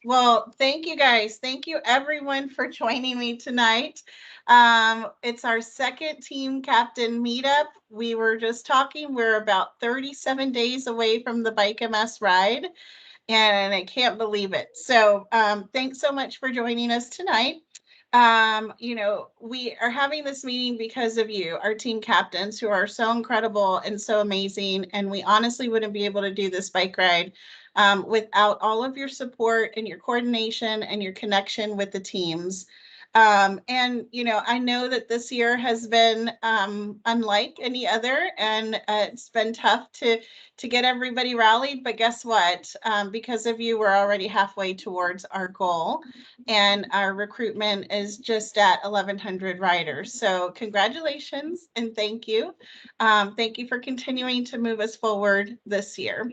Well, thank you guys. Thank you everyone for joining me tonight. It's our second team captain meetup. We were just talking, we're about 37 days away from the Bike MS ride, and I can't believe it. So thanks so much for joining us tonight. We are having this meeting because of you, our team captains, who are so incredible and so amazing. And we honestly wouldn't be able to do this bike ride without all of your support and your coordination and your connection with the teams. I know that this year has been unlike any other, and it's been tough to get everybody rallied. But guess what? Because of you, we're already halfway towards our goal, and our recruitment is just at 1,100 riders. So congratulations and thank you. Thank you for continuing to move us forward this year.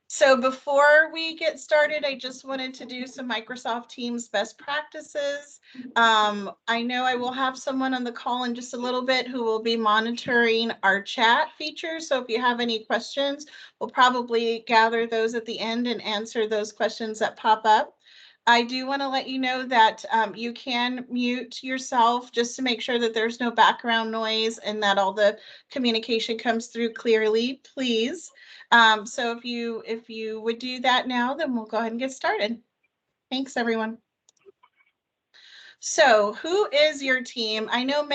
So before we get started, I just wanted to do some Microsoft Teams best practices. I know I will have someone on the call in just a little bit who will be monitoring our chat feature. So if you have any questions, we'll probably gather those at the end and answer those questions that pop up. I do want to let you know that you can mute yourself just to make sure that there's no background noise and that all the communication comes through clearly, please. So if you would do that now, then we'll go ahead and get started. Thanks, everyone. So who is your team? I know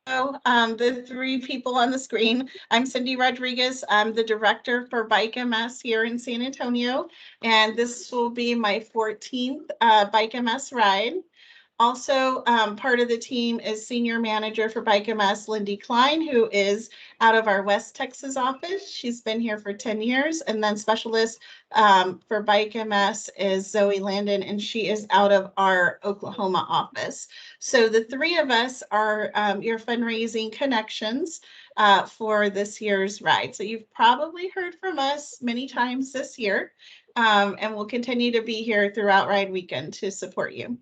the three people on the screen. I'm Cindy Rodriguez. I'm the director for Bike MS here in San Antonio, and this will be my 14th Bike MS ride. Also, part of the team is Senior Manager for Bike MS, Lindy Klein, who is out of our West Texas office. She's been here for 10 years. And then Specialist for Bike MS is Zoe Landon, and she is out of our Oklahoma office. So the three of us are your fundraising connections for this year's ride. So you've probably heard from us many times this year, and we'll continue to be here throughout Ride Weekend to support you.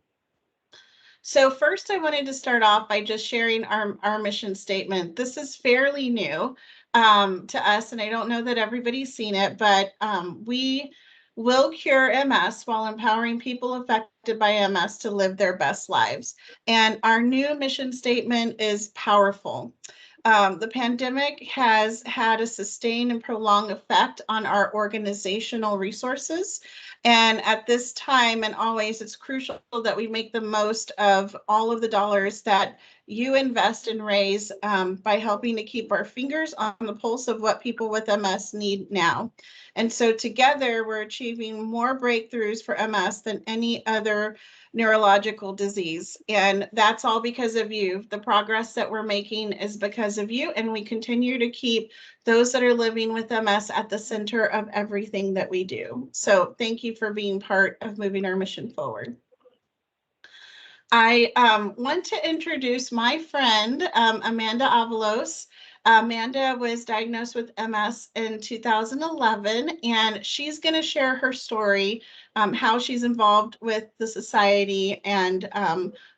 So first, I wanted to start off by just sharing our mission statement. This is fairly new to us, and I don't know that everybody's seen it, but we will cure MS while empowering people affected by MS to live their best lives. And our new mission statement is powerful. The pandemic has had a sustained and prolonged effect on our organizational resources. And at this time and always, it's crucial that we make the most of all of the dollars that you invest and raise by helping to keep our fingers on the pulse of what people with MS need now. And so together, we're achieving more breakthroughs for MS than any other neurological disease. And that's all because of you. The progress that we're making is because of you. And we continue to keep those that are living with MS at the center of everything that we do. So thank you for being part of moving our mission forward. I want to introduce my friend, Amanda Avalos. Amanda was diagnosed with MS in 2011, and she's going to share her story, how she's involved with the society, and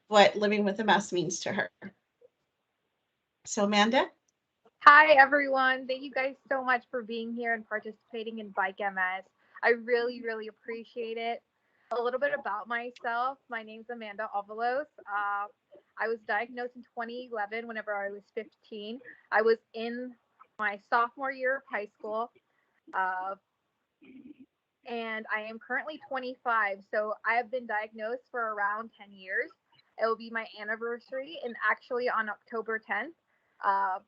what living with MS means to her. So, Amanda? Hi, everyone. Thank you guys so much for being here and participating in Bike MS. I really, really appreciate it. A little bit about myself. My name's Amanda Avalos. I was diagnosed in 2011 whenever I was 15. I was in my sophomore year of high school, and I am currently 25. So I have been diagnosed for around 10 years. It will be my anniversary, and actually on October 10th.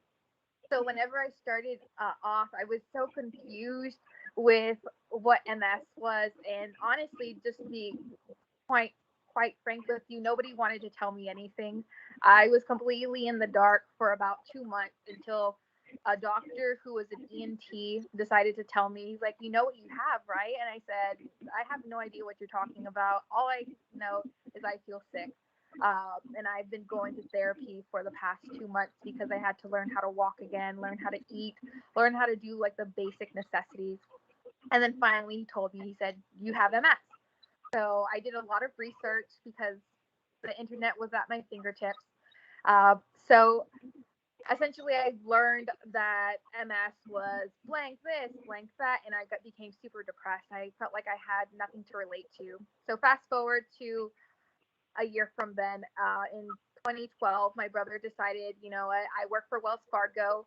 So whenever I started off, I was so confused with what MS was, and honestly, just to be quite frank with you, nobody wanted to tell me anything. I was completely in the dark for about 2 months until a doctor who was an ENT decided to tell me. He's like, "You know what you have, right?" And I said, "I have no idea what you're talking about. All I know is I feel sick." And I've been going to therapy for the past 2 months because I had to learn how to walk again, learn how to eat, learn how to do like the basic necessities. And then finally he told me, he said, "You have MS." So I did a lot of research because the internet was at my fingertips. So essentially I learned that MS was blank this, blank that, and became super depressed. I felt like I had nothing to relate to. So fast forward to a year from then, in 2012, my brother decided, I work for Wells Fargo.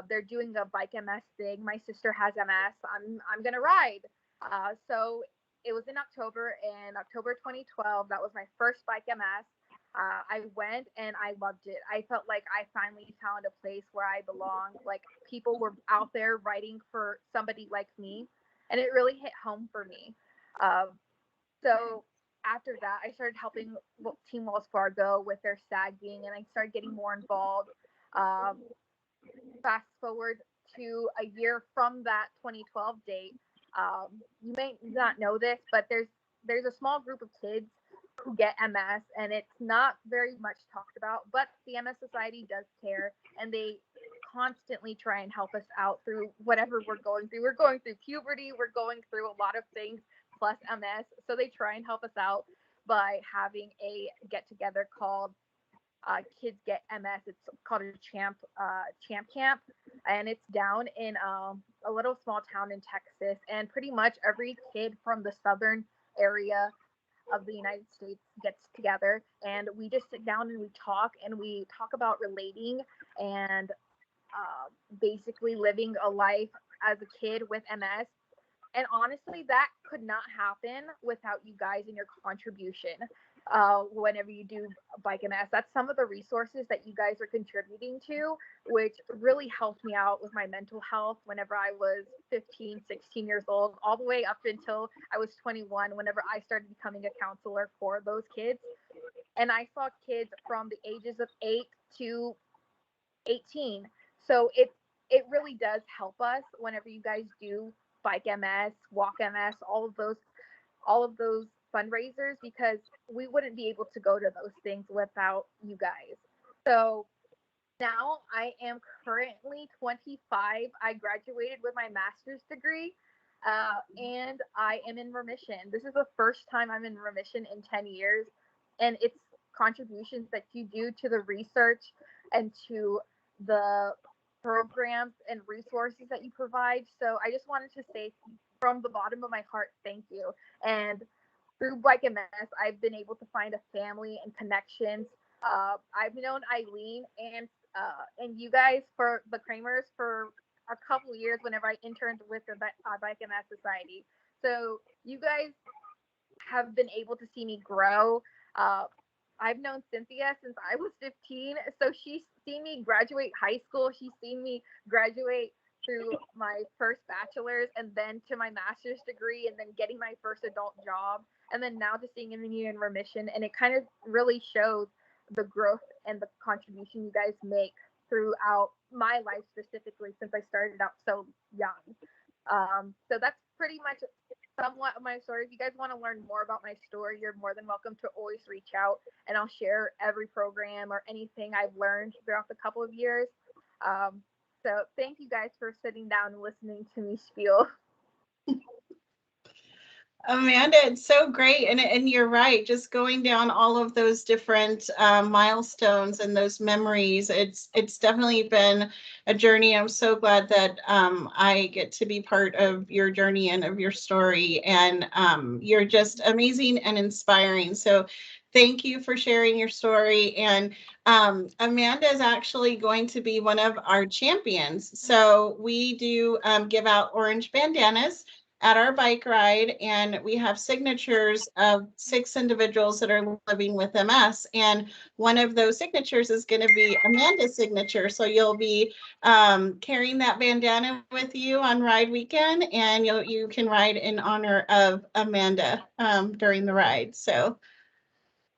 They're doing a bike MS thing. My sister has MS. I'm gonna ride. So it was in October 2012. That was my first bike MS. I went and I loved it. I felt like I finally found a place where I belong. Like people were out there writing for somebody like me, and it really hit home for me. Um, so after that, I started helping Team Wells Fargo with their sagging, and I started getting more involved. Um, Fast forward to a year from that 2012 date, you may not know this, but there's a small group of kids who get MS, and it's not very much talked about. But the MS Society does care, and they constantly try and help us out through whatever we're going through. We're going through puberty, we're going through a lot of things plus MS, so they try and help us out by having a get together called Kids Get MS. It's called a champ camp, and it's down in a little small town in Texas. And pretty much every kid from the southern area of the United States gets together, and we just sit down and we talk about relating and basically living a life as a kid with MS. And honestly, that could not happen without you guys and your contribution. Whenever you do Bike MS, that's some of the resources that you guys are contributing to, which really helped me out with my mental health whenever I was 15, 16 years old, all the way up until I was 21, whenever I started becoming a counselor for those kids. And I saw kids from the ages of 8 to 18. So it really does help us whenever you guys do Bike MS, Walk MS, all of those fundraisers, because we wouldn't be able to go to those things without you guys. So now I am currently 25. I graduated with my master's degree, and I am in remission. This is the first time I'm in remission in 10 years, and it's contributions that you do to the research and to the programs and resources that you provide. So I just wanted to say from the bottom of my heart, thank you. And through Bike MS, I've been able to find a family and connections. I've known Eileen and you guys for the Kramers for a couple of years whenever I interned with the Bike MS Society. So you guys have been able to see me grow. Uh, I've known Cynthia since I was 15, so she's seen me graduate high school. She's seen me graduate through my first bachelor's and then to my master's degree and then getting my first adult job and then now to seeing me in remission. And it kind of really shows the growth and the contribution you guys make throughout my life specifically since I started out so young. So that's pretty much somewhat of my story. If you guys want to learn more about my story, you're more than welcome to always reach out, and I'll share every program or anything I've learned throughout the couple of years. So thank you guys for sitting down and listening to me spiel. Amanda, it's so great. And you're right. Just going down all of those different milestones and those memories, it's definitely been a journey. I'm so glad that I get to be part of your journey and of your story. And you're just amazing and inspiring. So thank you for sharing your story. And Amanda is actually going to be one of our champions. So we do give out orange bandanas at our bike ride, and we have signatures of 6 individuals that are living with MS. And one of those signatures is going to be Amanda's signature. So you'll be carrying that bandana with you on ride weekend, and you can ride in honor of Amanda during the ride. So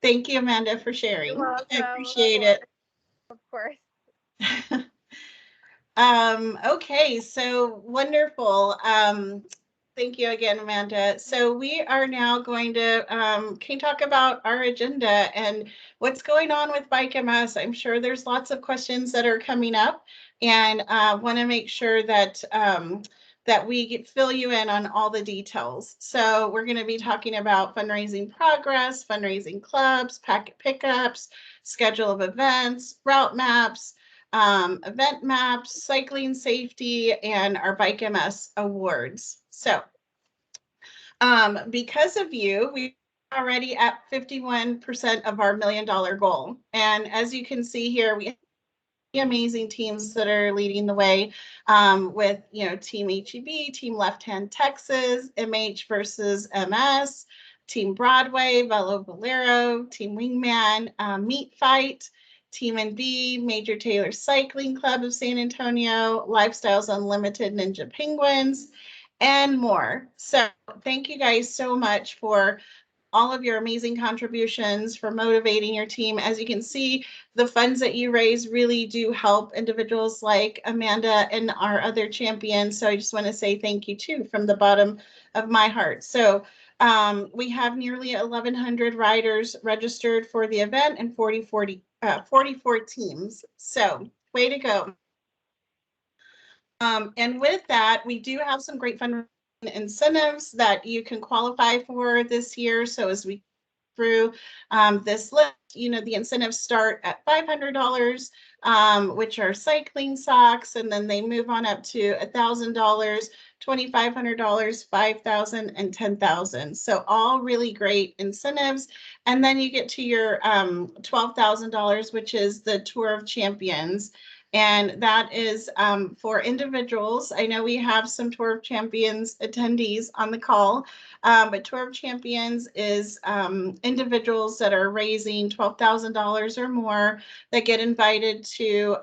thank you, Amanda, for You're sharing. I welcome, of appreciate course, it. of course. Okay, so wonderful. Thank you again, Amanda. So we are now going to can you talk about our agenda and what's going on with Bike MS? I'm sure there's lots of questions that are coming up, and want to make sure that that we fill you in on all the details. So we're going to be talking about fundraising progress, fundraising clubs, packet pickups, schedule of events, route maps, event maps, cycling safety, and our Bike MS awards. So because of you, we already at 51% of our $1 million goal. And as you can see here, we have amazing teams that are leading the way with, Team HEB, Team Left Hand Texas, MH versus MS, Team Broadway, Valero, Team Wingman, Meat Fight, Team NB, Major Taylor Cycling Club of San Antonio, Lifestyles Unlimited, Ninja Penguins, and more. So thank you guys so much for all of your amazing contributions, for motivating your team. As you can see, the funds that you raise really do help individuals like Amanda and our other champions. So I just want to say thank you too from the bottom of my heart. So we have nearly 1,100 riders registered for the event and 44 teams. So way to go. And with that, we do have some great fun incentives that you can qualify for this year. So as we through this list, the incentives start at $500, which are cycling socks, and then they move on up to $1,000, $2,500, $5,000, and $10,000. So all really great incentives. And then you get to your $12,000, which is the Tour of Champions. And that is for individuals. I know we have some Tour of Champions attendees on the call, but Tour of Champions is individuals that are raising $12,000 or more that get invited to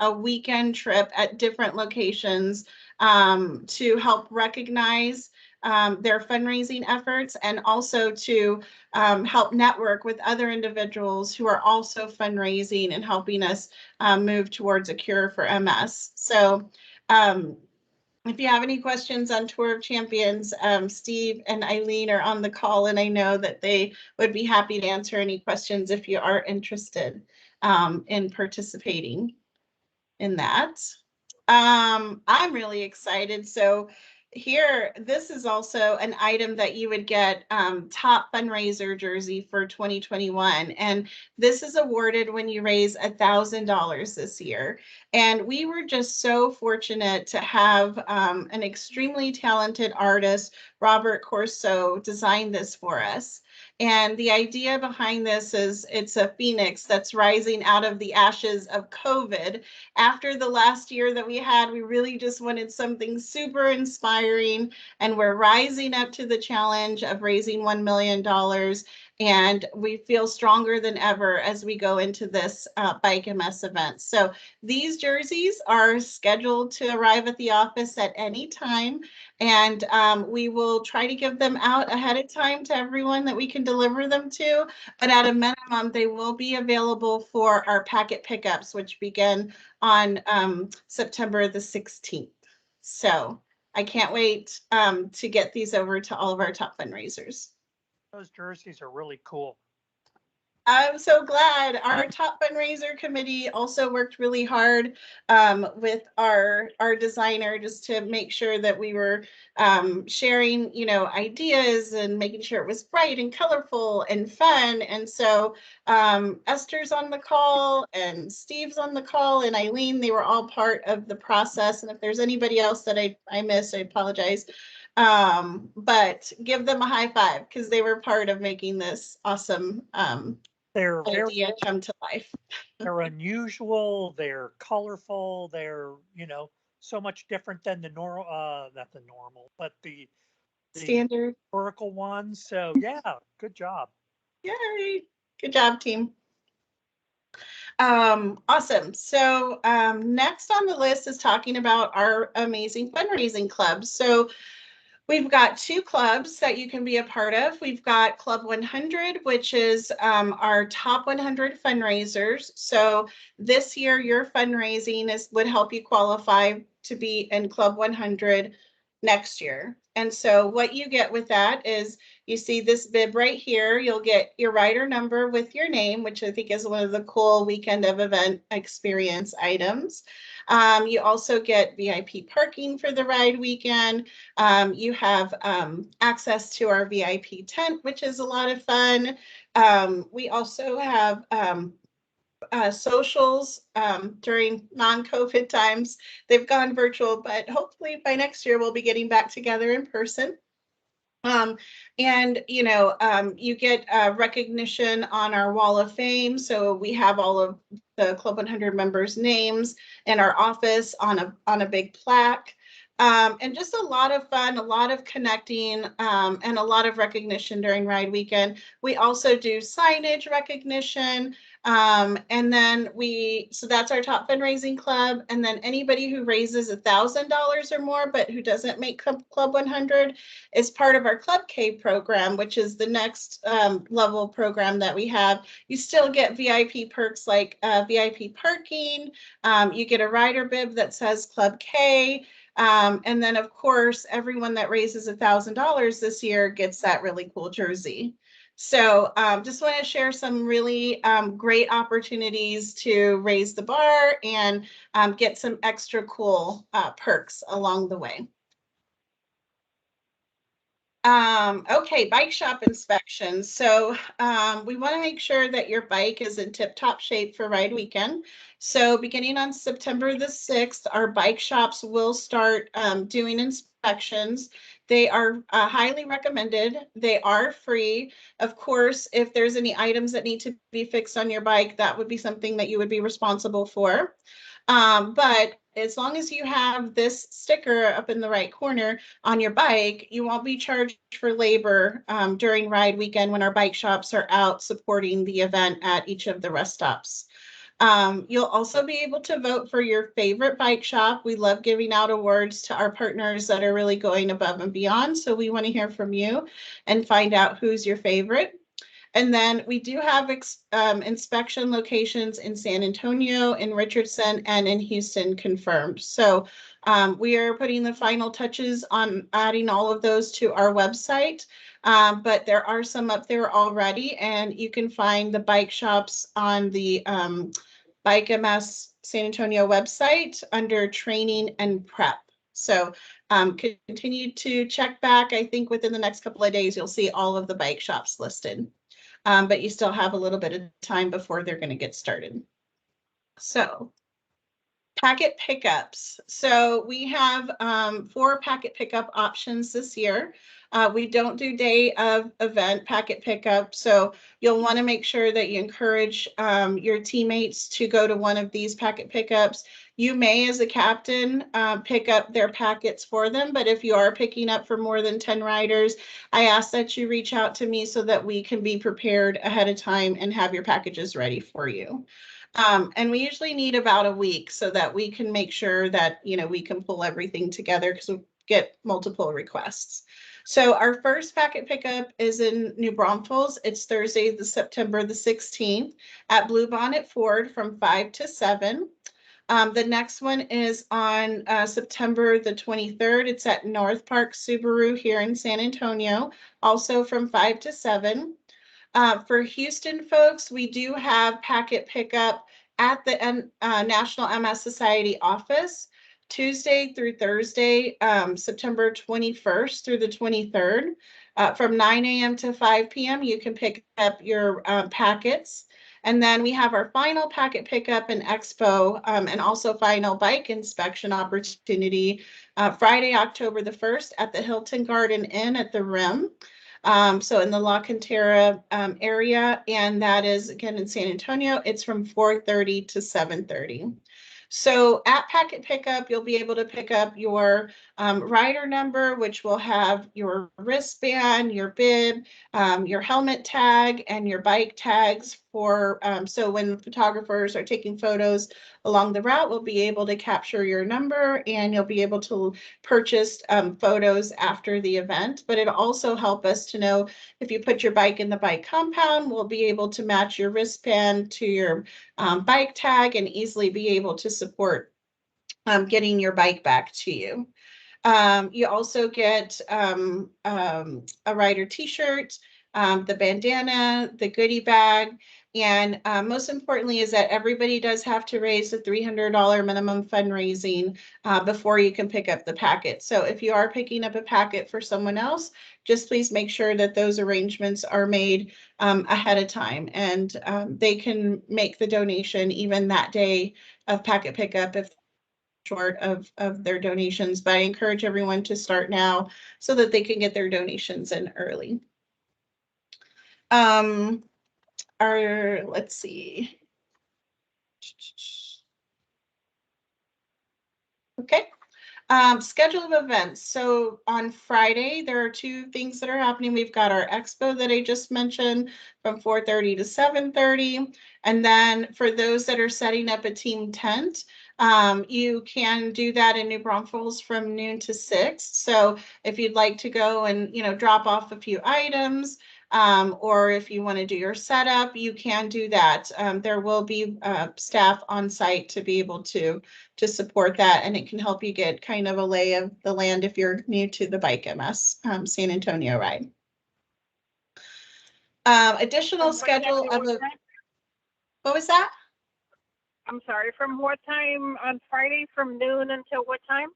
a weekend trip at different locations to help recognize their fundraising efforts and also to help network with other individuals who are also fundraising and helping us move towards a cure for MS. So if you have any questions on Tour of Champions, Steve and Eileen are on the call, and I know that they would be happy to answer any questions if you are interested in participating in that. I'm really excited. So here, this is also an item that you would get top fundraiser jersey for 2021. And this is awarded when you raise $1,000 this year. And we were just so fortunate to have an extremely talented artist, Robert Corso, design this for us. And the idea behind this is it's a phoenix that's rising out of the ashes of COVID. After the last year that we had, we really just wanted something super inspiring, and we're rising up to the challenge of raising $1 million. And we feel stronger than ever as we go into this Bike MS event. So these jerseys are scheduled to arrive at the office at any time. And we will try to give them out ahead of time to everyone that we can deliver them to. But at a minimum, they will be available for our packet pickups, which begin on September the 16th. So I can't wait to get these over to all of our top fundraisers. Those jerseys are really cool. I'm so glad. Our top fundraiser committee also worked really hard with our designer just to make sure that we were sharing, ideas and making sure it was bright and colorful and fun. And so Esther's on the call and Steve's on the call and Eileen, they were all part of the process. And if there's anybody else that I missed, I apologize. But give them a high five because they were part of making this awesome They're idea come to life. they're unusual, they're colorful, they're, so much different than the normal, not the normal, but the Standard. historical ones. So yeah, good job. Yay. Good job, team. Awesome. So next on the list is talking about our amazing fundraising clubs. So we've got two clubs that you can be a part of. We've got Club 100, which is our top 100 fundraisers. So this year, your fundraising would help you qualify to be in Club 100 next year. And so what you get with that is you see this bib right here. You'll get your rider number with your name, which I think is one of the cool weekend of event experience items. You also get VIP parking for the ride weekend. You have access to our VIP tent, which is a lot of fun. We also have socials during non-COVID times. They've gone virtual, but hopefully by next year we'll be getting back together in person. And you get recognition on our wall of fame. So we have all of the Club 100 members' names in our office on a big plaque. And just a lot of fun, a lot of connecting, and a lot of recognition during Ride Weekend. We also do signage recognition. And then so that's our top fundraising club. And then anybody who raises $1,000 or more, but who doesn't make Club 100 is part of our Club K program, which is the next level program that we have. You still get VIP perks like VIP parking. You get a rider bib that says Club K. And then, of course, everyone that raises $1,000 this year gets that really cool jersey. So just want to share some really great opportunities to raise the bar and get some extra cool perks along the way. Okay, bike shop inspections. So we want to make sure that your bike is in tip-top shape for Ride Weekend. So beginning on September the 6th, our bike shops will start doing inspections. They are highly recommended. They are free. Of course, if there's any items that need to be fixed on your bike, that would be something that you would be responsible for. But as long as you have this sticker up in the right corner on your bike, you won't be charged for labor during Ride Weekend when our bike shops are out supporting the event at each of the rest stops. You'll also be able to vote for your favorite bike shop. We love giving out awards to our partners that are really going above and beyond. So we want to hear from you and find out who's your favorite. And then we do have inspection locations in San Antonio, in Richardson, and in Houston confirmed. So we are putting the final touches on adding all of those to our website. But there are some up there already, and you can find the bike shops on the Bike MS San Antonio website under training and prep. So continue to check back. I think within the next couple of days, you'll see all of the bike shops listed. But you still have a little bit of time before they're going to get started. So packet pickups. So we have 4 packet pickup options this year. We don't do day of event packet pickup. So you'll want to make sure that you encourage your teammates to go to one of these packet pickups. You may, as a captain, pick up their packets for them. But if you are picking up for more than 10 riders, I ask that you reach out to me so that we can be prepared ahead of time and have your packages ready for you. And we usually need about a week so that we can make sure that, we can pull everything together because we get multiple requests. So our first packet pickup is in New Braunfels. It's Thursday, September the 16th at Blue Bonnet Ford from 5 to 7. The next one is on September the 23rd. It's at North Park Subaru here in San Antonio, also from 5 to 7. For Houston folks, we do have packet pickup at the National MS Society office Tuesday through Thursday, September 21st through the 23rd. From 9 a.m. to 5 p.m. you can pick up your packets. And then we have our final packet pickup and expo and also final bike inspection opportunity Friday, October the 1st at the Hilton Garden Inn at the Rim. So in the La Cantera area, and that is again in San Antonio. It's from 4:30 to 7:30. So at packet pickup, you'll be able to pick up your rider number, which will have your wristband, your bib, your helmet tag, and your bike tags for, so when photographers are taking photos along the route, we'll be able to capture your number and you'll be able to purchase photos after the event. But it'll also help us to know if you put your bike in the bike compound, we'll be able to match your wristband to your bike tag and easily be able to support getting your bike back to you. You also get a rider t-shirt, the bandana, the goodie bag, and most importantly is that everybody does have to raise the $300 minimum fundraising before you can pick up the packet. So if you are picking up a packet for someone else, just please make sure that those arrangements are made ahead of time, and they can make the donation even that day of packet pickup if short of their donations. But I encourage everyone to start now so that they can get their donations in early. Let's see. Okay. Schedule of events. So on Friday, there are two things that are happening. We've got our expo that I just mentioned from 4:30 to 7:30. And then for those that are setting up a team tent, you can do that in New Braunfels from noon to 6. So if you'd like to go and, drop off a few items, or if you want to do your setup, you can do that. There will be staff on site to be able to support that, and it can help you get kind of a lay of the land if you're new to the Bike MS San Antonio ride. Additional schedule of a, what was that? I'm sorry, from what time on Friday, from noon until what time?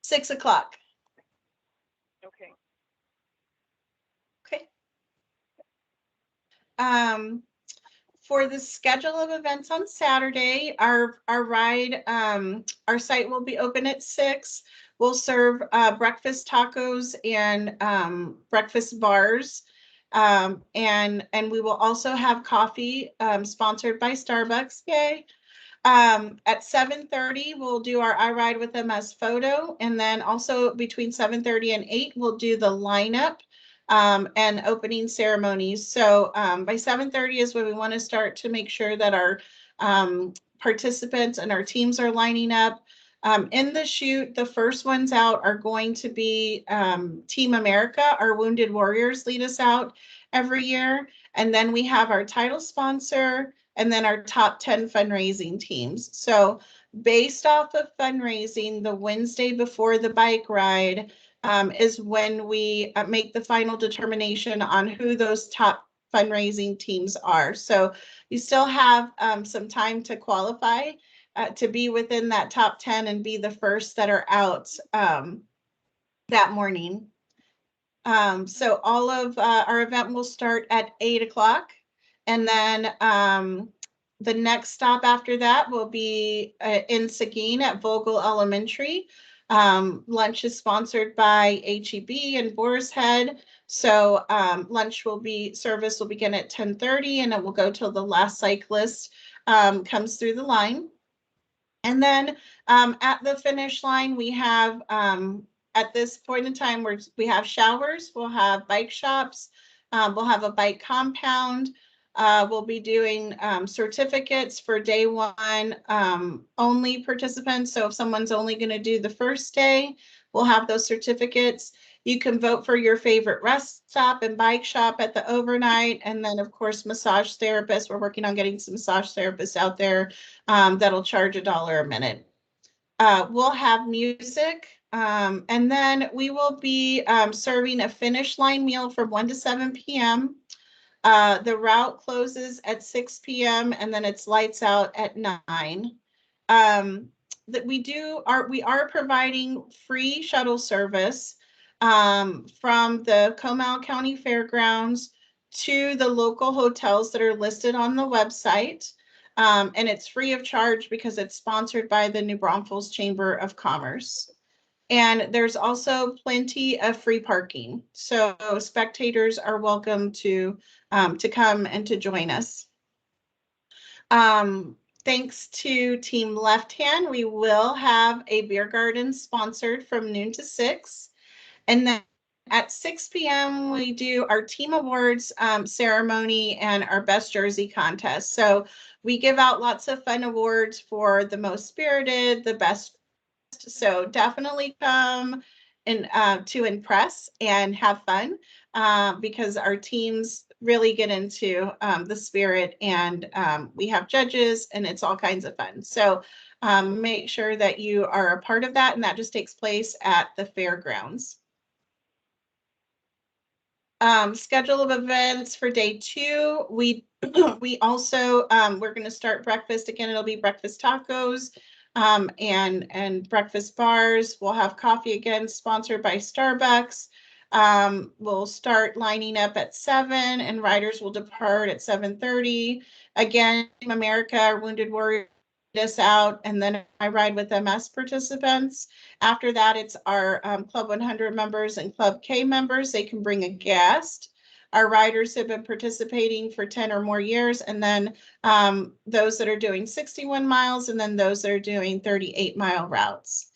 6 o'clock. Okay. Okay. For the schedule of events on Saturday, our ride, our site will be open at 6. We'll serve breakfast tacos and breakfast bars. And we will also have coffee sponsored by Starbucks. Yay. At 7:30, we'll do our I Ride with MS photo. And then also between 7:30 and 8, we'll do the lineup and opening ceremonies. So by 7:30 is when we want to start to make sure that our participants and our teams are lining up. In the chute, the first ones out are going to be Team America. Our Wounded Warriors lead us out every year. And then we have our title sponsor, and then our top 10 fundraising teams. So based off of fundraising, the Wednesday before the bike ride is when we make the final determination on who those top fundraising teams are. So you still have some time to qualify to be within that top 10 and be the first that are out that morning. So all of our event will start at 8 o'clock. And then the next stop after that will be in Seguin at Vogel Elementary. Lunch is sponsored by HEB and Boar's Head. So service will begin at 10:30, and it will go till the last cyclist comes through the line. And then at the finish line, we have at this point in time where we have showers, we'll have bike shops, we'll have a bike compound. We'll be doing certificates for day one only participants. So if someone's only going to do the first day, we'll have those certificates. You can vote for your favorite rest stop and bike shop at the overnight. And then, of course, massage therapists. We're working on getting some massage therapists out there that'll charge $1 a minute. We'll have music. And then we will be serving a finish line meal from 1 to 7 p.m. The route closes at 6 p.m. and then it's lights out at 9. We are providing free shuttle service from the Comal County Fairgrounds to the local hotels that are listed on the website. And it's free of charge because it's sponsored by the New Braunfels Chamber of Commerce. And there's also plenty of free parking. So spectators are welcome to come and to join us. Thanks to Team Left Hand, we will have a beer garden sponsored from noon to 6. And then at 6 p.m., we do our team awards ceremony and our best jersey contest. So we give out lots of fun awards for the most spirited, the best. So definitely come and to impress and have fun because our teams really get into the spirit, and we have judges and it's all kinds of fun. So make sure that you are a part of that, and that just takes place at the fairgrounds. Schedule of events for day 2. We we also we're going to start breakfast again. It'll be breakfast tacos and breakfast bars. We'll have coffee again, sponsored by Starbucks. We'll start lining up at 7, and riders will depart at 7:30. Again, Team America, our Wounded Warrior, us out, and then I ride with MS participants. After that, it's our Club 100 members and Club K members. They can bring a guest. Our riders have been participating for 10 or more years, and then those that are doing 61 miles, and then those that are doing 38-mile routes.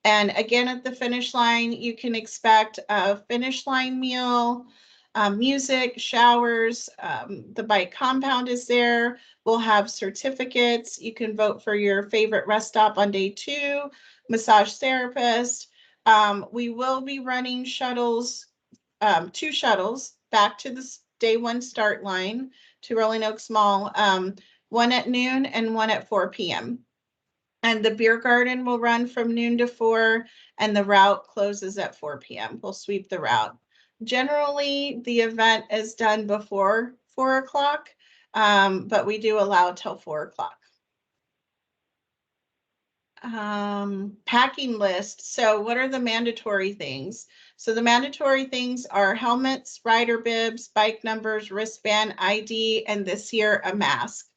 And again, at the finish line, you can expect a finish line meal, music, showers. The bike compound is there. We'll have certificates. You can vote for your favorite rest stop on day 2, massage therapist. We will be running shuttles, 2 shuttles back to the day 1 start line to Rolling Oaks Mall, one at noon and one at 4 p.m. And the beer garden will run from noon to 4, and the route closes at 4 p.m. We'll sweep the route. Generally, the event is done before 4 o'clock, but we do allow till 4 o'clock. Packing list. So what are the mandatory things? So the mandatory things are helmets, rider bibs, bike numbers, wristband, ID, and this year a mask.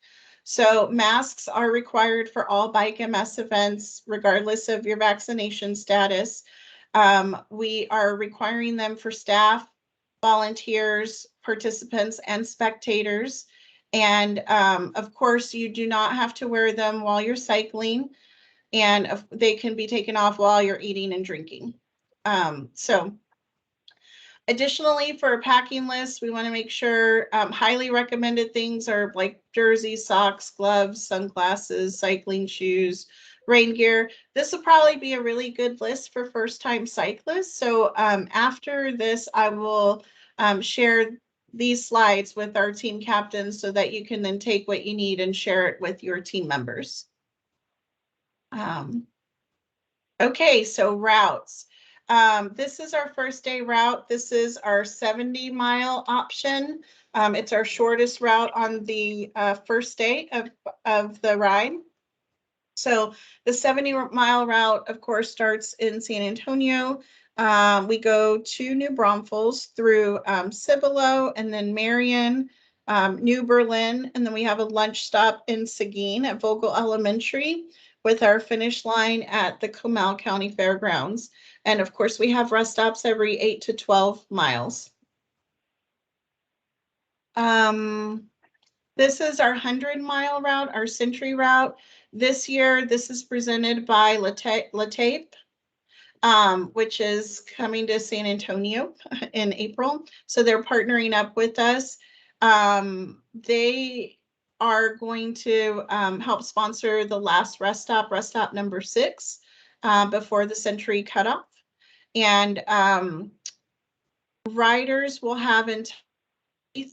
So masks are required for all Bike MS events, regardless of your vaccination status. We are requiring them for staff, volunteers, participants, and spectators. And of course, you do not have to wear them while you're cycling, and they can be taken off while you're eating and drinking. So additionally, for a packing list, we want to make sure highly recommended things are like jerseys, socks, gloves, sunglasses, cycling shoes, rain gear. This will probably be a really good list for first-time cyclists. So after this, I will share these slides with our team captains so that you can then take what you need and share it with your team members. Okay, so routes. This is our first day route. This is our 70-mile option. It's our shortest route on the first day of the ride. So the 70-mile route, of course, starts in San Antonio. We go to New Braunfels through Cibolo and then Marion, New Berlin, and then we have a lunch stop in Seguin at Vogel Elementary, with our finish line at the Comal County Fairgrounds. And of course, we have rest stops every 8 to 12 miles. This is our 100-mile route, our Century route. This year, this is presented by Latape, which is coming to San Antonio in April. So they're partnering up with us. They are going to help sponsor the last rest stop number 6, before the Century cutoff. And riders will have until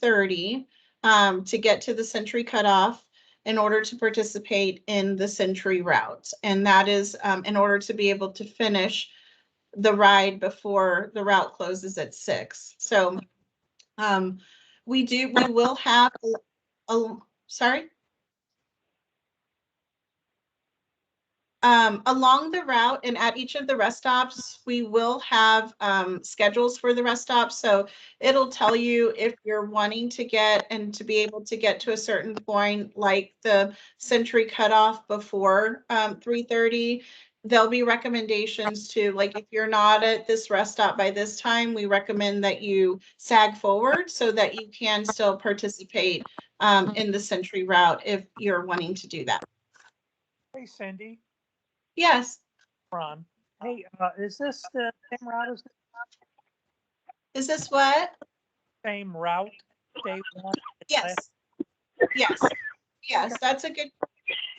30 to get to the Century cutoff in order to participate in the Century route. And that is in order to be able to finish the ride before the route closes at 6. So we will have sorry. Along the route and at each of the rest stops, we will have schedules for the rest stops. So it'll tell you if you're wanting to get and to be able to get to a certain point, like the Century cutoff before 3:30. There'll be recommendations to, like, if you're not at this rest stop by this time, we recommend that you sag forward so that you can still participate in the Century route if you're wanting to do that. Hey, Cindy. Yes. Ron. Hey, is this the same route as the Is this what? same route? Day 1? Yes. Yes. Yes, that's a good.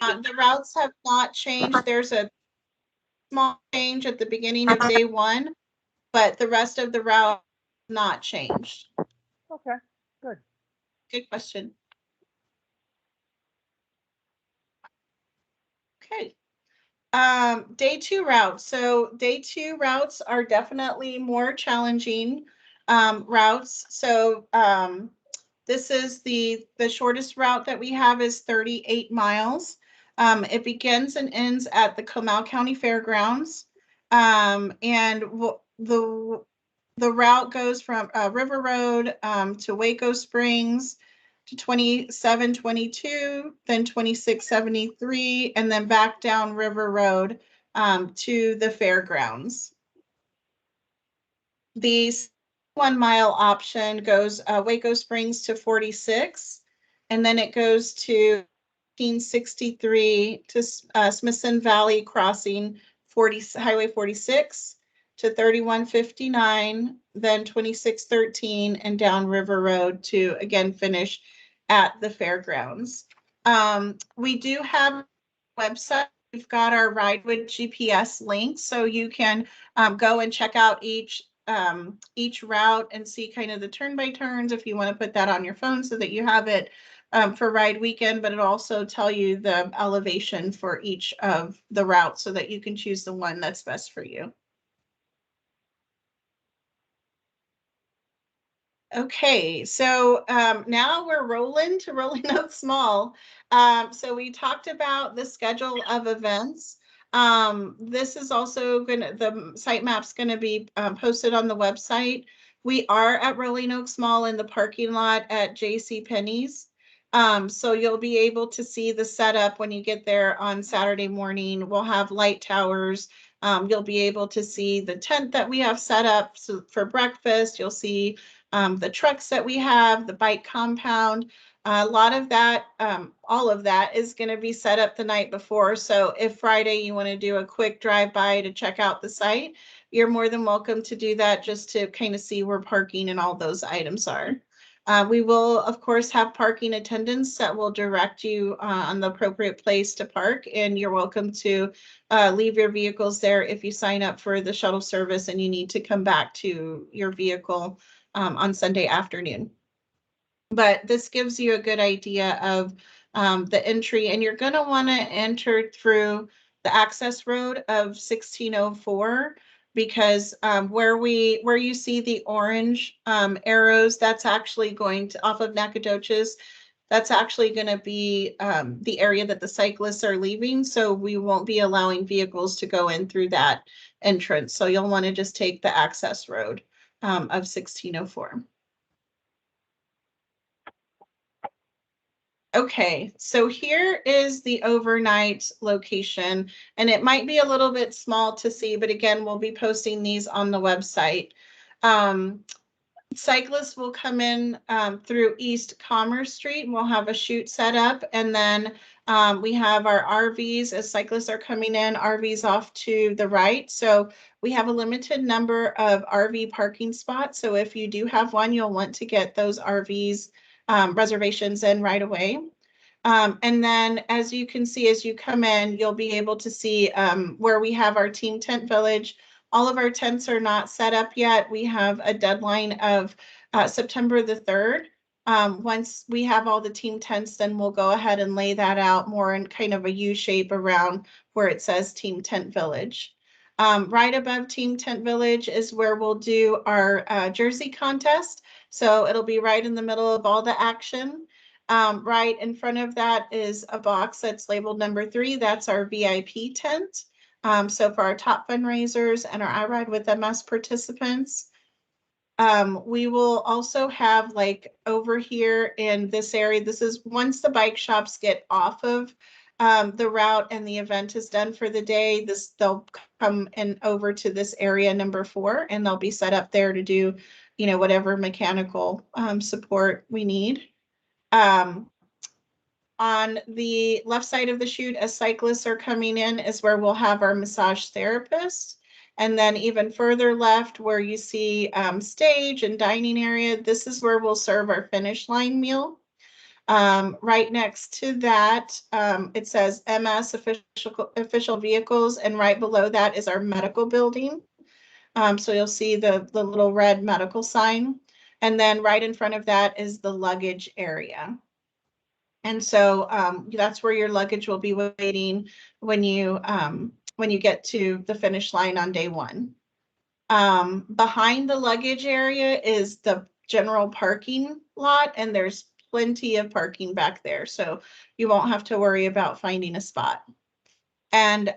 The routes have not changed. There's a small change at the beginning of day 1, but the rest of the route not changed. Okay, good. Good question. Okay. Day 2 routes. So day 2 routes are definitely more challenging. routes. So this is the shortest route that we have is 38 miles. It begins and ends at the Comal County Fairgrounds. And the route goes from River Road to Waco Springs to 2722, then 2673, and then back down River Road to the fairgrounds. The 1 mile option goes Waco Springs to 46, and then it goes to 1863 to Smithson Valley Crossing, Highway 46 to 3159, then 2613, and down River Road to again finish at the fairgrounds. We do have a website. We've got our Ride with GPS link, so you can go and check out each route and see kind of the turn by turns if you want to put that on your phone so that you have it for ride weekend, but it also tell you the elevation for each of the routes so that you can choose the one that's best for you. Okay, so now we're rolling Up Small. So we talked about the schedule of events. This is also the site map's gonna be posted on the website. We are at Rolling Oaks Mall in the parking lot at J.C. Penney's. So you'll be able to see the setup when you get there on Saturday morning. We'll have light towers. You'll be able to see the tent that we have set up for breakfast. You'll see the trucks that we have, the bike compound. A lot of that, all of that is going to be set up the night before. So if Friday you want to do a quick drive-by to check out the site, you're more than welcome to do that just to kind of see where parking and all those items are. We will, of course, have parking attendants that will direct you on the appropriate place to park, and you're welcome to leave your vehicles there if you sign up for the shuttle service and you need to come back to your vehicle on Sunday afternoon. But this gives you a good idea of the entry, and you're going to want to enter through the access road of 1604 because where you see the orange arrows, that's actually going to off of Nacogdoches. That's actually going to be the area that the cyclists are leaving. So we won't be allowing vehicles to go in through that entrance. So you'll want to just take the access road of 1604. Okay, so here is the overnight location, and it might be a little bit small to see, but again, we'll be posting these on the website. Cyclists will come in through East Commerce Street, and we'll have a chute set up, and then we have our RVs as cyclists are coming in, RVs off to the right. So we have a limited number of RV parking spots. So if you do have one, you'll want to get those RVs reservations in right away. And then as you can see, as you come in, you'll be able to see where we have our team tent village. All of our tents are not set up yet. We have a deadline of September the 3rd. Once we have all the team tents, then we'll go ahead and lay that out more in kind of a U shape around where it says Team Tent Village. Right above Team Tent Village is where we'll do our jersey contest. So it'll be right in the middle of all the action. Right in front of that is a box that's labeled number 3. That's our VIP tent. So for our top fundraisers and our I Ride with MS participants. We will also have like over here in this area, this is once the bike shops get off of the route and the event is done for the day, they'll come in over to this area number 4, and they'll be set up there to do, whatever mechanical support we need. On the left side of the chute, as cyclists are coming in, is where we'll have our massage therapist. And then even further left where you see stage and dining area, this is where we'll serve our finish line meal. Right next to that, it says MS official vehicles, and right below that is our medical building. So you'll see the little red medical sign. And then right in front of that is the luggage area. And so that's where your luggage will be waiting when you get to the finish line on day 1. Behind the luggage area is the general parking lot, and there's plenty of parking back there, so you won't have to worry about finding a spot. And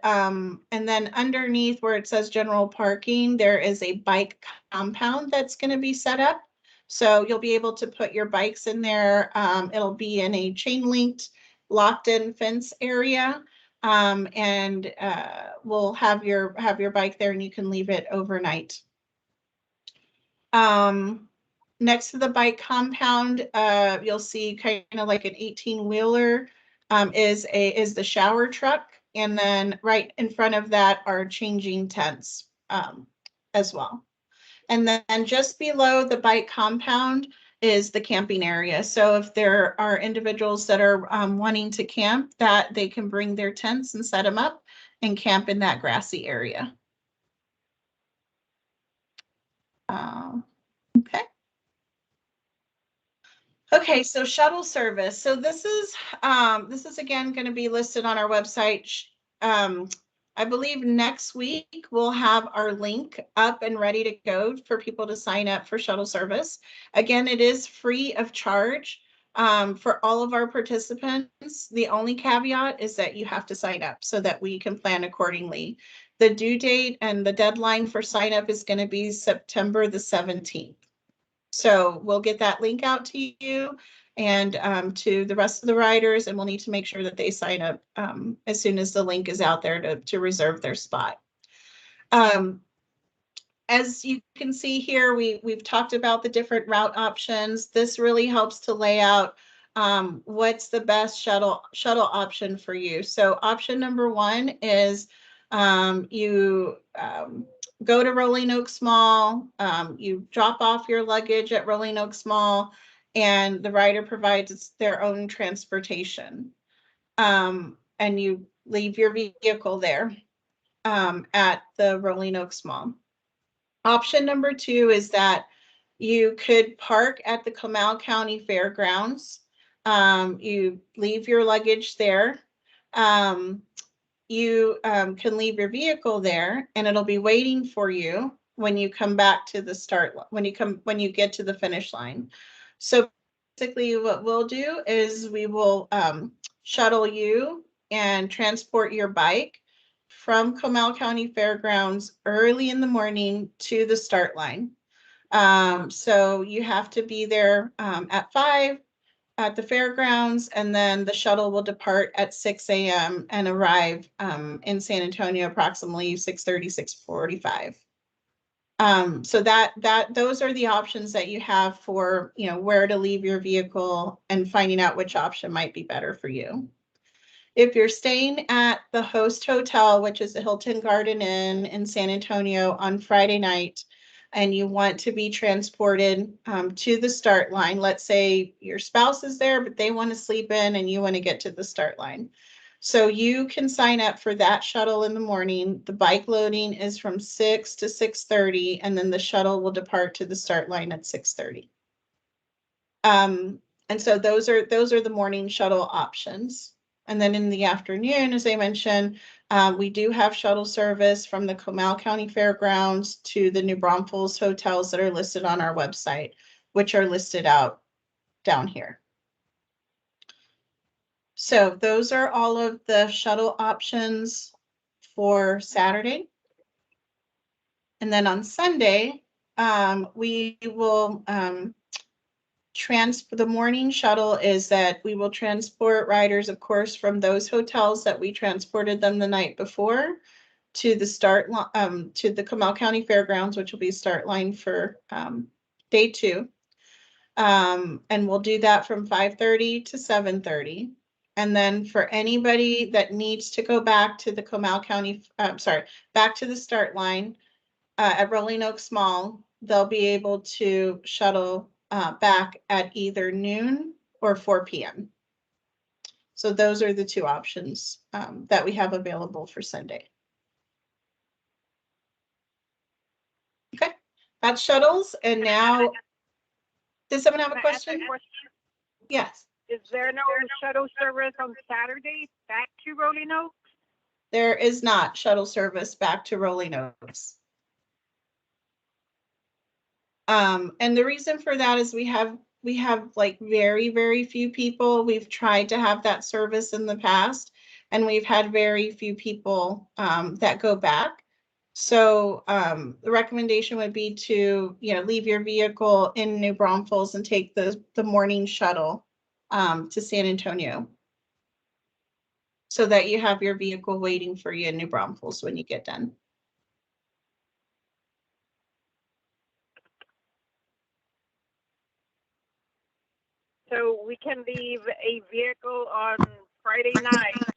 then underneath where it says general parking, there is a bike compound that's going to be set up. So you'll be able to put your bikes in there. It'll be in a chain linked, locked in fence area. And we'll have your bike there and you can leave it overnight. Next to the bike compound, you'll see kind of like an 18-wheeler is the shower truck. And then right in front of that are changing tents as well. And then just below the bike compound is the camping area. So if there are individuals that are wanting to camp, that they can bring their tents and set them up and camp in that grassy area. Okay. Okay, so shuttle service. So this is again going to be listed on our website. I believe next week we'll have our link up and ready to go for people to sign up for shuttle service. Again, it is free of charge for all of our participants. The only caveat is that you have to sign up so that we can plan accordingly. The due date and the deadline for sign up is going to be September the 17th. So we'll get that link out to you and to the rest of the riders, and we'll need to make sure that they sign up as soon as the link is out there to reserve their spot. As you can see here, we've talked about the different route options. This really helps to lay out what's the best shuttle option for you. So option number one is you go to Rolling Oaks Mall, you drop off your luggage at Rolling Oaks Mall, and the rider provides their own transportation. And you leave your vehicle there at the Rolling Oaks Mall. Option number two is that you could park at the Comal County Fairgrounds. You leave your luggage there. You can leave your vehicle there and it'll be waiting for you when you come back to the start, when you get to the finish line. So basically what we'll do is we will shuttle you and transport your bike from Comal County Fairgrounds early in the morning to the start line. So you have to be there at 5 at the fairgrounds, and then the shuttle will depart at 6 a.m. and arrive in San Antonio approximately 6:30, 6:45. So those are the options that you have for, where to leave your vehicle and finding out which option might be better for you. If you're staying at the host hotel, which is the Hilton Garden Inn in San Antonio on Friday night, and you want to be transported to the start line, let's say your spouse is there, but they want to sleep in and you want to get to the start line. So you can sign up for that shuttle in the morning. The bike loading is from 6 to 6:30, and then the shuttle will depart to the start line at 6:30. And so those are the morning shuttle options. And then in the afternoon, as I mentioned, we do have shuttle service from the Comal County Fairgrounds to the New Braunfels hotels that are listed on our website, which are listed out down here. So those are all of the shuttle options for Saturday. And then on Sunday, we will the morning shuttle is that we will transport riders, of course, from those hotels that we transported them the night before to the to the Comal County Fairgrounds, which will be start line for day 2. And we'll do that from 5:30 to 7:30. And then for anybody that needs to go back to the Comal County, back to the start line at Rolling Oaks Mall, they'll be able to shuttle back at either noon or 4 p.m. So those are the two options that we have available for Sunday. Okay, that's shuttles. And now, does someone have a question? Yes. Is there no shuttle service on Saturday back to Rolling Oaks? There is not shuttle service back to Rolling Oaks. And the reason for that is we have like very, very few people. We've tried to have that service in the past, and we've had very few people that go back. So the recommendation would be to, leave your vehicle in New Braunfels and take the morning shuttle to San Antonio, so that you have your vehicle waiting for you in New Braunfels when you get done. So we can leave a vehicle on Friday night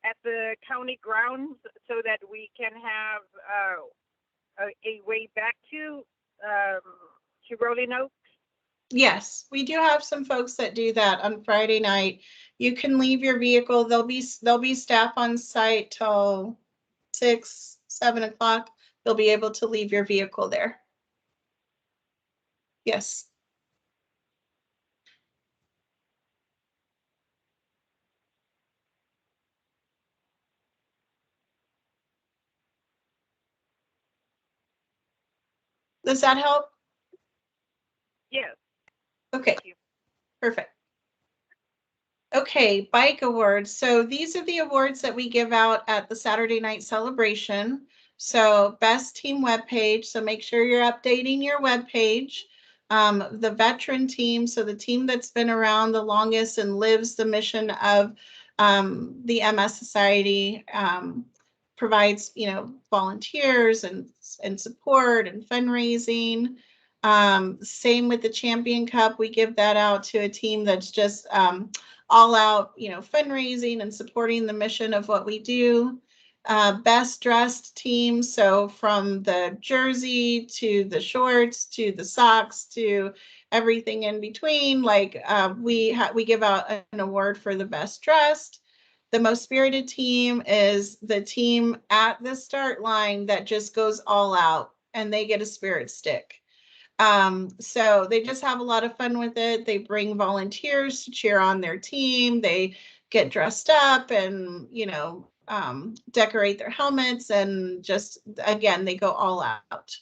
at the county grounds so that we can have a way back to Rolling Oaks. Yes, we do have some folks that do that on Friday night. You can leave your vehicle. There'll be staff on site till 6, 7 o'clock. They'll be able to leave your vehicle there. Yes. Does that help? Yes. Okay, Thank you. perfect. Okay, bike awards. So these are the awards that we give out at the Saturday night celebration. So best team webpage. So make sure you're updating your webpage. The veteran team, so the team that's been around the longest and lives the mission of the MS Society, provides, volunteers and support and fundraising. Same with the Champion Cup. We give that out to a team that's just all out, fundraising and supporting the mission of what we do. Best dressed team. So from the jersey to the shorts to the socks to everything in between, like we give out an award for the best dressed. The most spirited team is the team at the start line that just goes all out, and they get a spirit stick. So they just have a lot of fun with it. They bring volunteers to cheer on their team. They get dressed up and, decorate their helmets, and just, again, they go all out.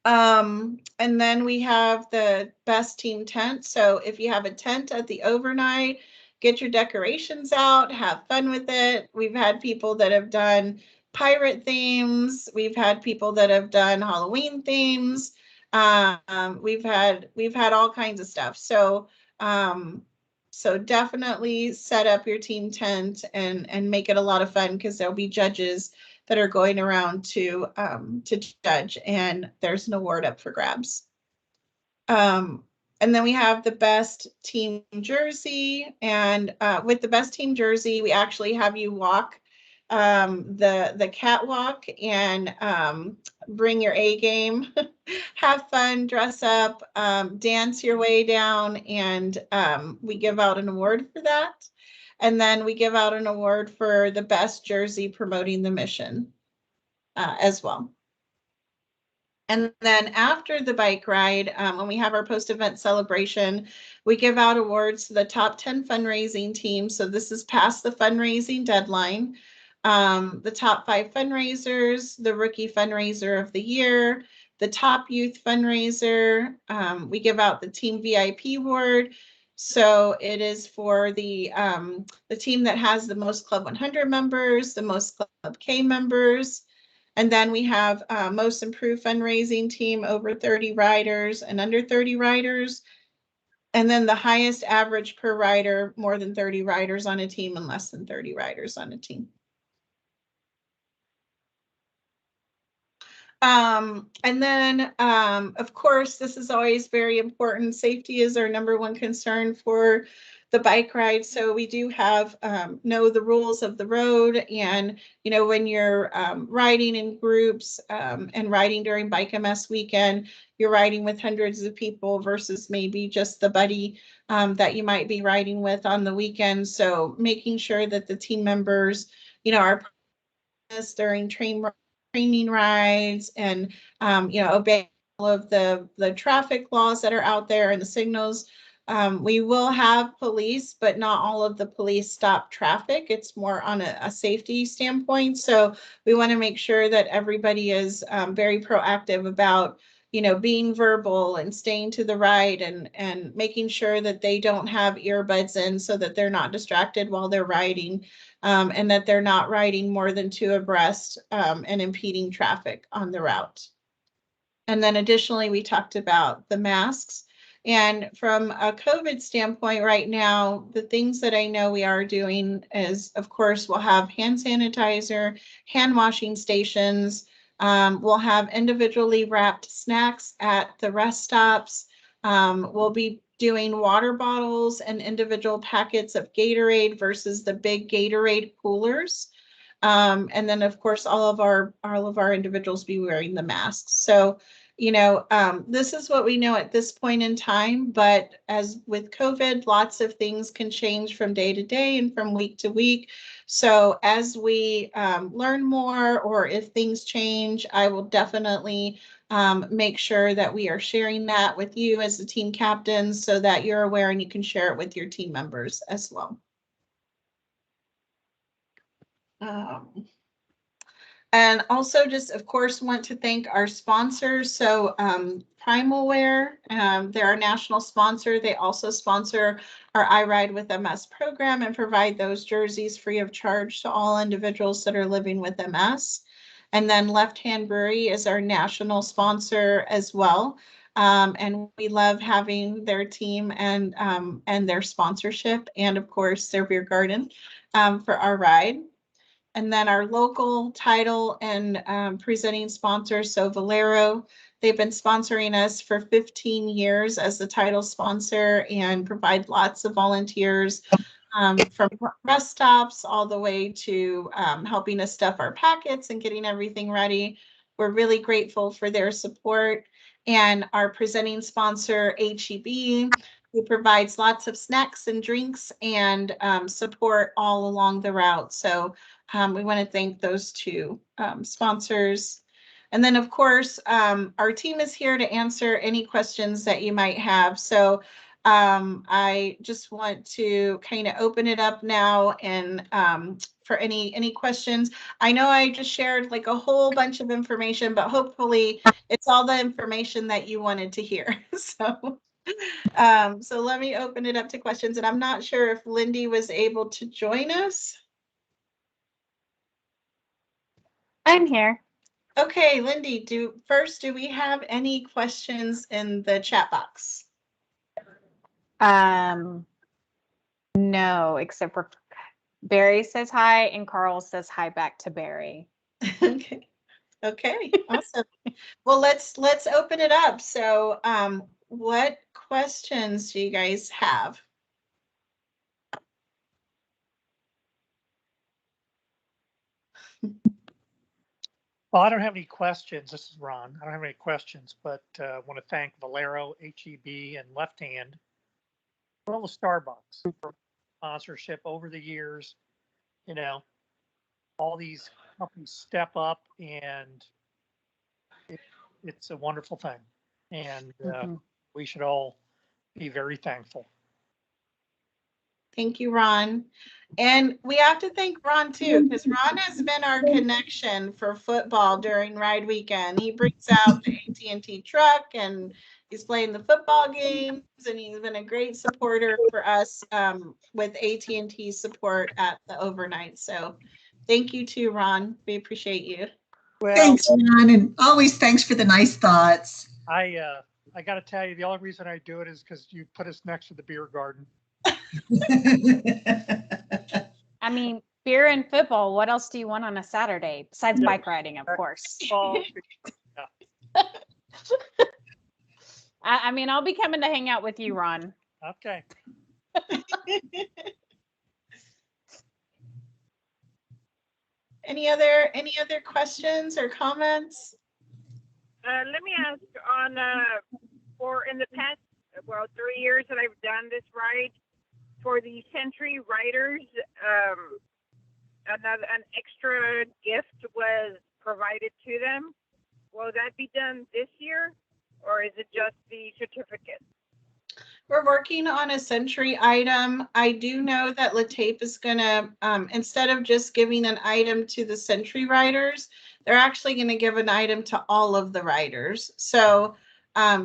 And then we have the best team tent. So if you have a tent at the overnight, get your decorations out, have fun with it. We've had people that have done pirate themes. We've had people that have done Halloween themes. We've had all kinds of stuff. So definitely set up your team tent and make it a lot of fun, because there'll be judges that are going around to judge, and there's an award up for grabs. And then we have the best team jersey, and with the best team jersey, we actually have you walk the catwalk and bring your A game, have fun, dress up, dance your way down, and we give out an award for that. And then we give out an award for the best jersey promoting the mission as well. And then after the bike ride, when we have our post-event celebration, we give out awards to the top 10 fundraising teams. So this is past the fundraising deadline. The top 5 fundraisers, the rookie fundraiser of the year, the top youth fundraiser. We give out the team VIP award. So it is for the team that has the most Club 100 members, the most Club K members. And then we have most improved fundraising team, over 30 riders and under 30 riders. And then the highest average per rider, more than 30 riders on a team and less than 30 riders on a team. And then, of course, this is always very important. Safety is our #1 concern for the bike ride. So we do have know the rules of the road. And, when you're riding in groups and riding during Bike MS weekend, you're riding with hundreds of people versus maybe just the buddy that you might be riding with on the weekend. So making sure that the team members, are during training rides, and obey all of the traffic laws that are out there and the signals. We will have police, but not all of the police stop traffic. It's more on a safety standpoint. So we want to make sure that everybody is very proactive about being verbal and staying to the right and making sure that they don't have earbuds in so that they're not distracted while they're riding, and that they're not riding more than two abreast, and impeding traffic on the route. And then additionally, we talked about the masks. And from a COVID standpoint right now, the things that I know we are doing is, of course, we'll have hand sanitizer, hand washing stations. We'll have individually wrapped snacks at the rest stops. We'll be doing water bottles and individual packets of Gatorade versus the big Gatorade coolers. And then of course, all of our individuals be wearing the masks. So, this is what we know at this point in time, but as with COVID, lots of things can change from day to day and from week to week. So as we learn more, or if things change, I will definitely make sure that we are sharing that with you as the team captains so that you're aware and you can share it with your team members as well. And also just, of course, want to thank our sponsors. So Primalware, they're our national sponsor. They also sponsor our I Ride with MS program and provide those jerseys free of charge to all individuals that are living with MS. And then Left Hand Brewery is our national sponsor as well. And we love having their team and their sponsorship, and of course their beer garden for our ride. And then our local title and presenting sponsors, so Valero, they've been sponsoring us for 15 years as the title sponsor and provide lots of volunteers from rest stops all the way to helping us stuff our packets and getting everything ready. We're really grateful for their support. And our presenting sponsor, HEB, who provides lots of snacks and drinks and support all along the route. So we want to thank those two sponsors. And then, of course, our team is here to answer any questions that you might have. So I just want to kind of open it up now and for any questions. I know I just shared like a whole bunch of information, but hopefully it's all the information that you wanted to hear. So let me open it up to questions. And I'm not sure if Lindy was able to join us. I'm here. Okay, Lindy, do we have any questions in the chat box? No, except for Barry says hi and Carl says hi back to Barry. Okay, awesome. Well, let's open it up. So what questions do you guys have? Well, I don't have any questions. This is Ron. I don't have any questions, but I want to thank Valero, HEB, and Left Hand, as well as Starbucks for sponsorship over the years. All these companies step up, and it's a wonderful thing. And we should all be very thankful. Thank you, Ron. And we have to thank Ron too, because Ron has been our connection for football during Ride Weekend. He brings out the AT&T truck and he's playing the football games, and he's been a great supporter for us with AT&T support at the overnight. So thank you too, Ron. We appreciate you. Well, thanks, Ron, and always thanks for the nice thoughts. I got to tell you, the only reason I do it is because you put us next to the beer garden. I mean, beer and football, what else do you want on a Saturday besides bike riding, of course? I mean, I'll be coming to hang out with you, Ron. Okay. Any other questions or comments? Let me ask on for in the past 3 years that I've done this ride, for the Century riders, an extra gift was provided to them. Will that be done this year, or is it just the certificate? We're working on a Century item. I do know that LaTape is going to, instead of just giving an item to the Century riders, they're actually going to give an item to all of the riders. So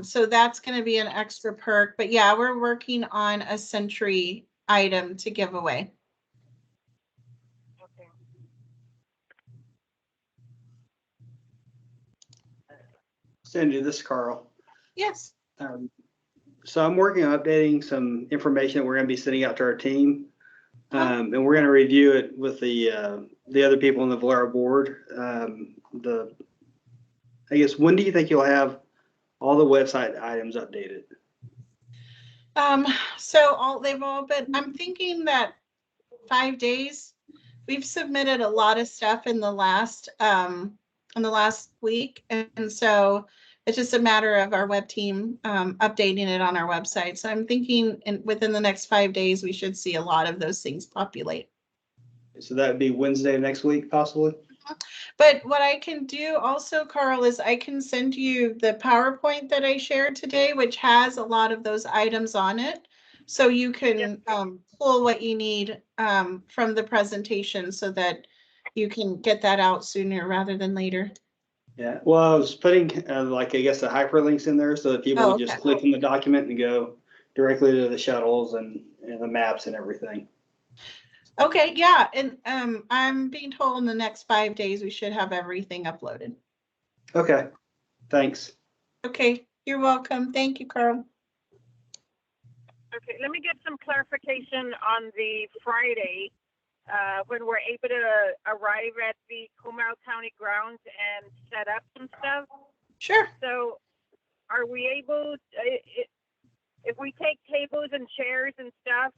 so that's going to be an extra perk. But yeah, we're working on a Century item to give away. Okay. Cindy, this is Carl. Yes. So I'm working on updating some information that we're going to be sending out to our team. Uh-huh. And we're going to review it with the other people on the Valero board. I guess, when do you think you'll have all the website items updated? So they've all been, I'm thinking that 5 days. We've submitted a lot of stuff in the last week. And so it's just a matter of our web team updating it on our website. So I'm thinking within the next 5 days, we should see a lot of those things populate. So that would be Wednesday of next week, possibly? But what I can do also, Carl, is I can send you the PowerPoint that I shared today, which has a lot of those items on it. So you can pull what you need from the presentation so that you can get that out sooner rather than later. Yeah, well, I was putting like, I guess, the hyperlinks in there so that people would just Okay. click on the document and go directly to the shuttles and the maps and everything. Okay, yeah, and I'm being told in the next 5 days we should have everything uploaded. Okay, thanks. Okay, you're welcome. Thank you, Carl. Okay, let me get some clarification on the Friday, when we're able to arrive at the Comal County grounds and set up some stuff. Sure. So are we able, if we take tables and chairs and stuff,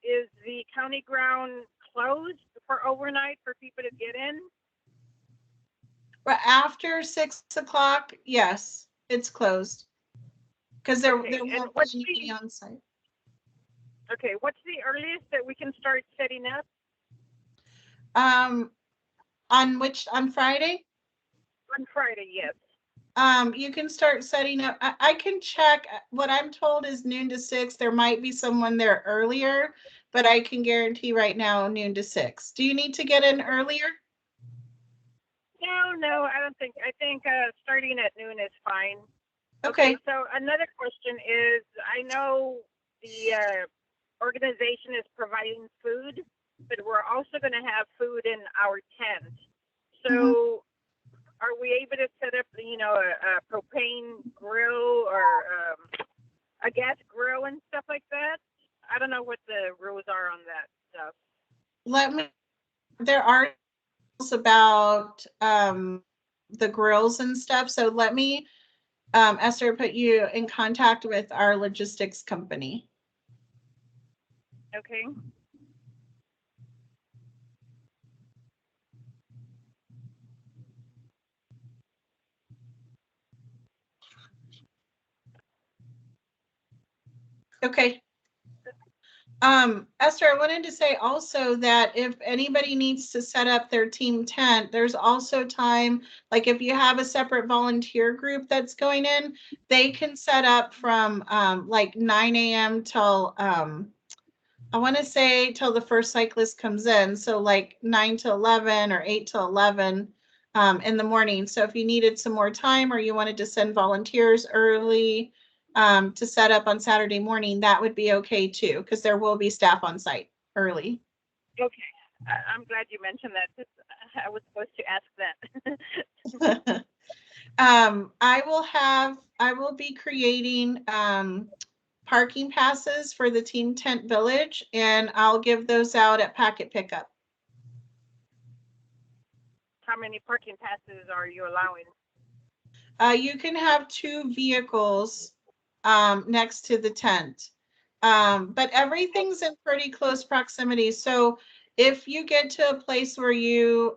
is the county ground closed for overnight for people to get in? But after 6 o'clock, yes, it's closed. Because there Okay, and won't what's be anybody on site. Okay, what's the earliest that we can start setting up? On Friday? On Friday, yes. You can start setting up. I can check. What I'm told is noon to 6. There might be someone there earlier, but I can guarantee right now noon to 6. Do you need to get in earlier? No, I don't think. I think starting at noon is fine. Okay. So another question is, I know the organization is providing food, but we're also going to have food in our tent. So are we able to set up, a propane grill or a gas grill and stuff like that? I don't know what the rules are on that stuff. There are rules about the grills and stuff. So let me, Esther, put you in contact with our logistics company. Okay. Okay. Esther, I wanted to say also that if anybody needs to set up their team tent, there's also time, like if you have a separate volunteer group that's going in, they can set up from like 9 a.m. till I want to say till the first cyclist comes in. So like 9 to 11 or 8 to 11 in the morning. So if you needed some more time or you wanted to send volunteers early to set up on Saturday morning, that would be okay too, because there will be staff on site early. Okay. I'm glad you mentioned that, because I was supposed to ask that. I will be creating parking passes for the Team Tent Village, and I'll give those out at packet pickup. How many parking passes are you allowing? You can have 2 vehicles next to the tent, but everything's in pretty close proximity. So if you get to a place where you,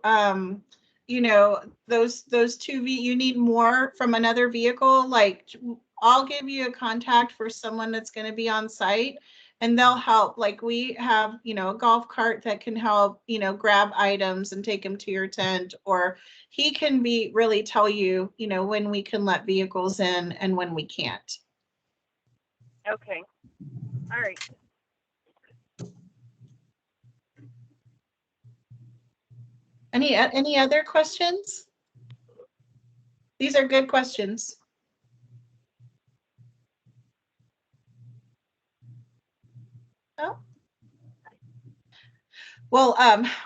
those 2 you need more from another vehicle, like I'll give you a contact for someone that's going to be on site and they'll help. Like we have, a golf cart that can help, grab items and take them to your tent, or he can really tell you, when we can let vehicles in and when we can't. Okay. All right. Any other questions? These are good questions. Oh. Well,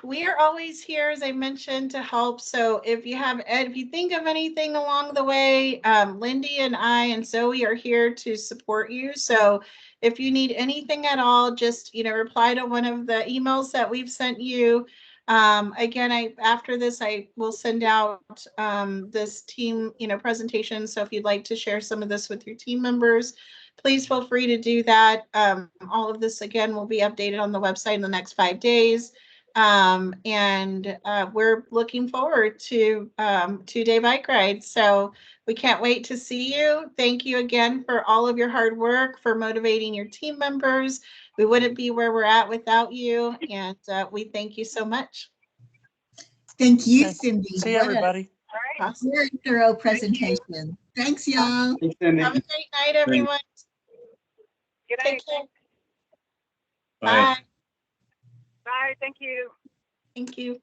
we are always here, as I mentioned, to help. So if you think of anything along the way, Lindy and I and Zoe are here to support you. So if you need anything at all, just, reply to one of the emails that we've sent you. Again, after this, I will send out this team, presentation. So if you'd like to share some of this with your team members, please feel free to do that. All of this, again, will be updated on the website in the next 5 days. And we're looking forward to 2-day bike rides. So we can't wait to see you. Thank you again for all of your hard work, for motivating your team members. We wouldn't be where we're at without you. And we thank you so much. Thank you, Okay. Cindy. See What a everybody. All right. Awesome. very thorough presentation. Thanks, y'all. Thanks, Cindy. Have a great night, everyone. Good night. Take care. Bye. Bye. Bye. Thank you. Thank you.